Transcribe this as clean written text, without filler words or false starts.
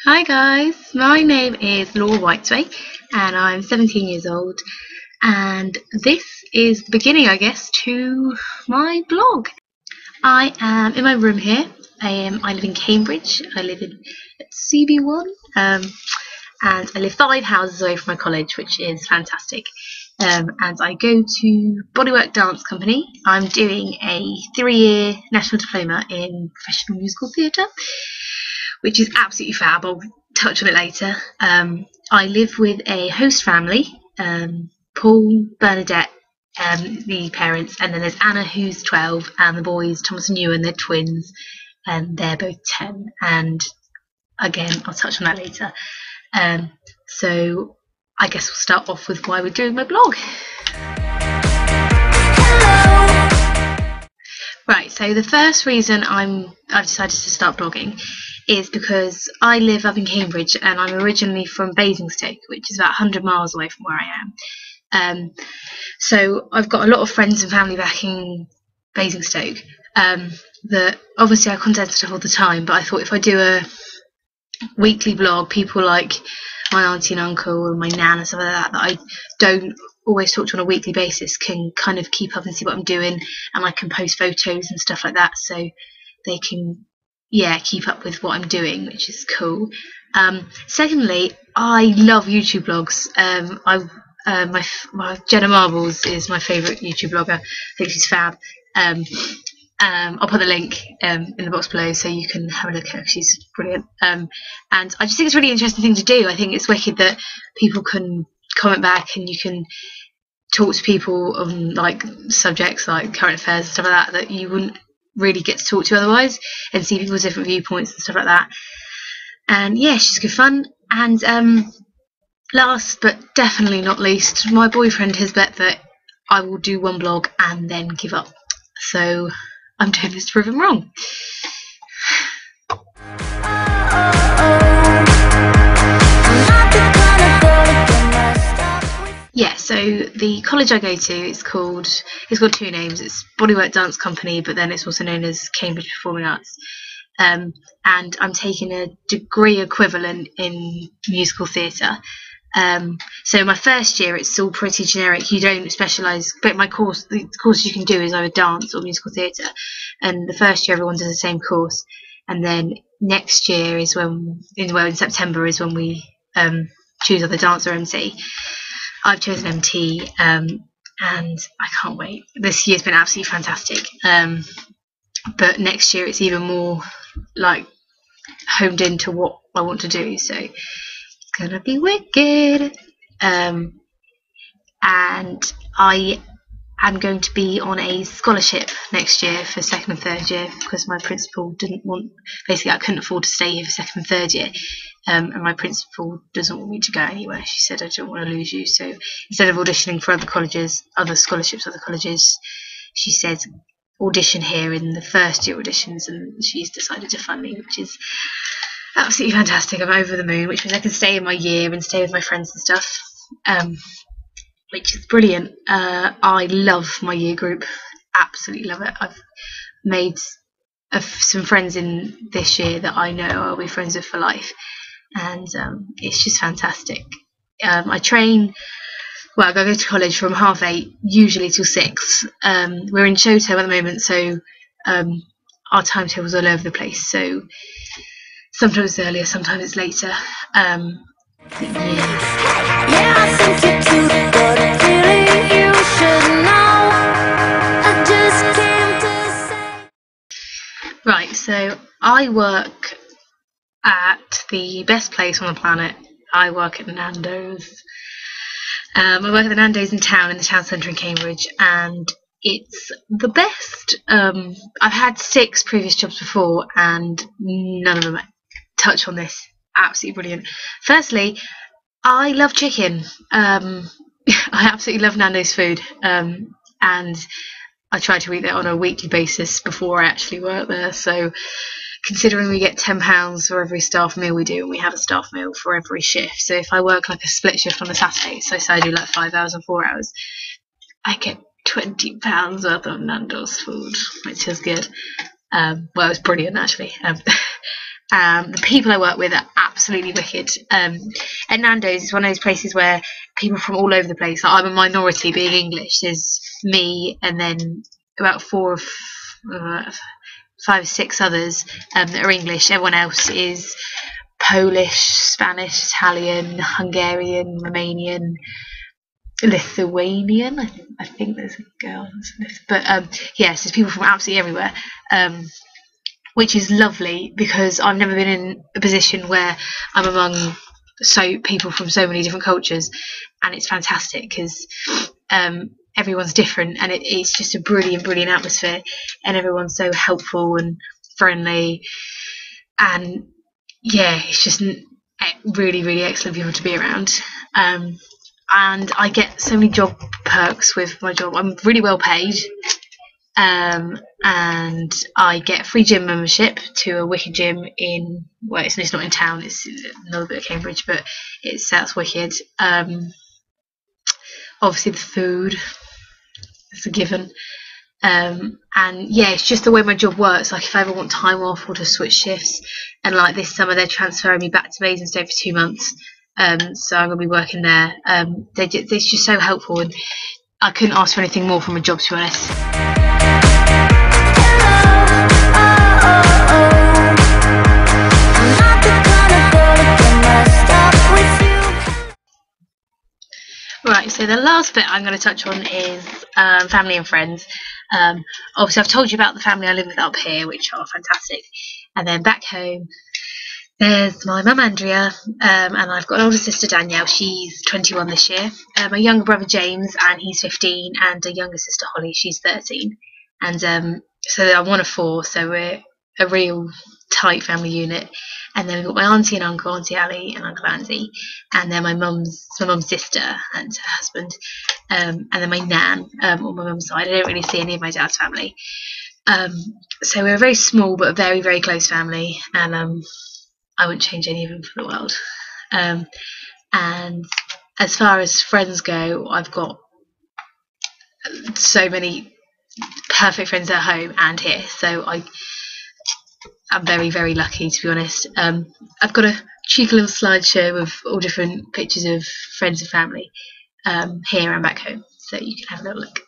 Hi guys, my name is Laura Whiteway and I'm 17 years old, and this is the beginning, I guess, to my blog. I am in my room here. I live in Cambridge. I live in CB1 and I live 5 houses away from my college, which is fantastic. And I go to Bodywork Dance Company. I'm doing a 3-year national diploma in professional musical theatre, which is absolutely fab. I'll touch on it later. I live with a host family, Paul, Bernadette, the parents, and then there's Anna, who's 12, and the boys, Thomas and Ewan, they're twins, and they're both 10. And again, I'll touch on that later. So I guess we'll start off with why we're doing my blog. Right, so the first reason I've decided to start blogging is because I live up in Cambridge and I'm originally from Basingstoke, which is about 100 miles away from where I am. So I've got a lot of friends and family back in Basingstoke that obviously I contact stuff all the time, but I thought if I do a weekly blog, people like my auntie and uncle and my nan and stuff like that I don't always talk to on a weekly basis can kind of keep up and see what I'm doing, and I can post photos and stuff like that so they can keep up with what I'm doing, which is cool. Secondly, I love YouTube blogs. My Jenna Marbles is my favourite YouTube blogger. I think she's fab. I'll put the link in the box below so you can have a look at her. She's brilliant. And I just think it's a really interesting thing to do. I think it's wicked that people can comment back and you can talk to people on like subjects like current affairs and stuff like that you wouldn't really get to talk to otherwise, and see people's different viewpoints and stuff like that. And yeah, she's good fun. And last but definitely not least, my boyfriend has bet that I will do one blog and then give up. So I'm doing this to prove him wrong. Yeah, so the college I go to it's got 2 names. It's Bodywork Dance Company, but then it's also known as Cambridge Performing Arts. And I'm taking a degree equivalent in musical theatre. So my first year it's all pretty generic. You don't specialise, but the course you can do is either dance or musical theatre. And the first year everyone does the same course, and then next year is in September is when we choose either dance or MC. I've chosen MT, and I can't wait. This year's been absolutely fantastic. But next year it's even more like honed into what I want to do, so it's gonna be wicked. And I am going to be on a scholarship next year for 2nd and 3rd year because my principal didn't want. Basically, I couldn't afford to stay here for 2nd and 3rd year. And my principal doesn't want me to go anywhere. She said, I don't want to lose you. So instead of auditioning for other colleges, other scholarships, other colleges, she said, audition here in the 1st year auditions, and she's decided to fund me, which is absolutely fantastic. I'm over the moon, which means I can stay in my year and stay with my friends and stuff, which is brilliant. I love my year group. Absolutely love it. I've made some friends in this year that I know I'll be friends with for life. And it's just fantastic. I train. Well, I go to college from 8:30, usually till 6. We're in show term at the moment, so our timetable's all over the place. So sometimes it's earlier, sometimes it's later. Right, so I work at the best place on the planet. I work at Nando's. I work at the Nando's in town, in the town centre in Cambridge, and it's the best. I've had 6 previous jobs before, and none of them touch on this. Absolutely brilliant. Firstly, I love chicken. I absolutely love Nando's food, and I try to eat that on a weekly basis before I actually work there. So considering we get £10 for every staff meal we do, and we have a staff meal for every shift, so if I work like a split shift on a Saturday, so say I do like 5 hours and 4 hours, I get £20 worth of Nando's food, which is good. Well, it's brilliant actually. The people I work with are absolutely wicked. And Nando's is one of those places where people from all over the place. Like, I'm a minority, being English. There's me, and then about 5 or 6 others that are English. Everyone else is Polish, Spanish, Italian, Hungarian, Romanian, Lithuanian. I think there's a girl, but yes, there's people from absolutely everywhere. Which is lovely, because I've never been in a position where I'm among people from so many different cultures, and it's fantastic because everyone's different, and it's just a brilliant atmosphere, and everyone's so helpful and friendly, and yeah, it's just really excellent people to be around. And I get so many job perks with my job. I'm really well paid. And I get free gym membership to a wicked gym in, well, it's not in town, it's another bit of Cambridge, but it's South Wicked. Obviously the food is a given. And yeah, it's just the way my job works. Like, if I ever want time off or to switch shifts, and like this summer they're transferring me back to Basingstoke for 2 months, so I'm going to be working there. They're just so helpful, and I couldn't ask for anything more from a job, to be honest. Right, so the last bit I'm going to touch on is family and friends. Obviously, I've told you about the family I live with up here, which are fantastic. And then back home, there's my mum Andrea, and I've got an older sister Danielle. She's 21 this year. My younger brother James, and he's 15, and a younger sister Holly, she's 13. And so I'm one of 4, so we're a real tight family unit. And then we've got my auntie and uncle, Auntie Ali and Uncle Andy, and then my mum's sister and her husband, and then my nan on my mum's side. I don't really see any of my dad's family. So we're a very small but very close family, and I wouldn't change any of them for the world. And as far as friends go, I've got so many perfect friends at home and here, so I'm very lucky, to be honest. I've got a cheeky little slideshow of all different pictures of friends and family here and back home, so you can have a little look.